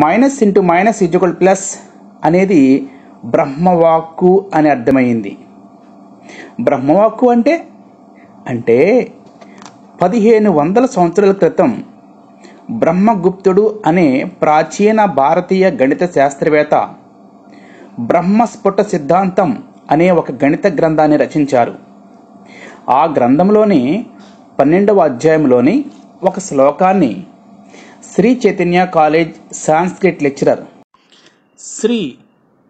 Minus into minus equal plus అనేది బ్రహ్మవాక్కు అని అర్థమైంది. బ్రహ్మవాక్కు అంటే 1500 సంవత్సరాల క్రితం బ్రహ్మగుప్తుడు అనే ప్రాచీన భారతీయ గణిత శాస్త్రవేత్త బ్రహ్మస్ఫుట సిద్ధాంతం అనే ఒక గణిత గ్రంథాన్ని రచించారు. ఆ గ్రంథంలోని 12వ అధ్యాయంలోని ఒక శ్లోకాన్ని Shri Chaitanya college Sanskrit lecturer Shri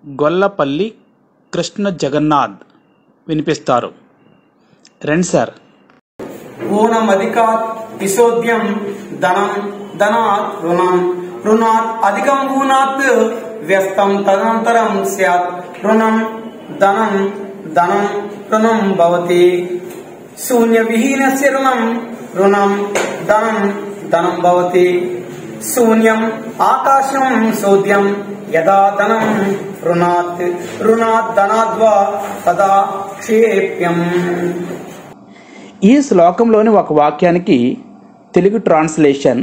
Gollapalli Krishna Jagannath వినిపిస్తారు. రండి సార్. ఊనమధికాత్ విశోధ్యం ధనం ధనాత్ రుణం రుణాత్ అధికం ఊనాత్ వ్యస్తం తదనంతరం స్యాత్ రుణం ధనం ధనం రుణం భవతి. శూన్య విహీనస్య రుణం రుణం ధనం ధనం భవతి. శూన్యం ఆకాశం శోధ్యం యదా ధనం రుణాత్ రుణాత్ ధనాద్వా తదా క్షేప్యం. ఈ శ్లోకంలోని ఒక వాక్యానికి తెలుగు ట్రాన్స్లేషన్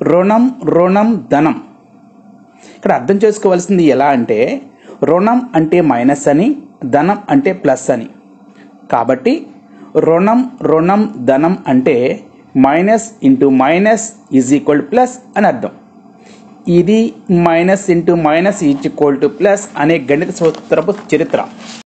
రుణం రుణం ధనం. ఇక్కడ అర్థం చేసుకోవాల్సింది ఎలా అంటే రుణం అంటే మైనస్ అని, ధనం అంటే ప్లస్ అని. కాబట్టి రుణం రుణం ధనం అంటే minus into minus is equal plus అని అర్థం. ఇది minus into minus is equal to plus అనే గణిత సూత్రపు చరిత్ర.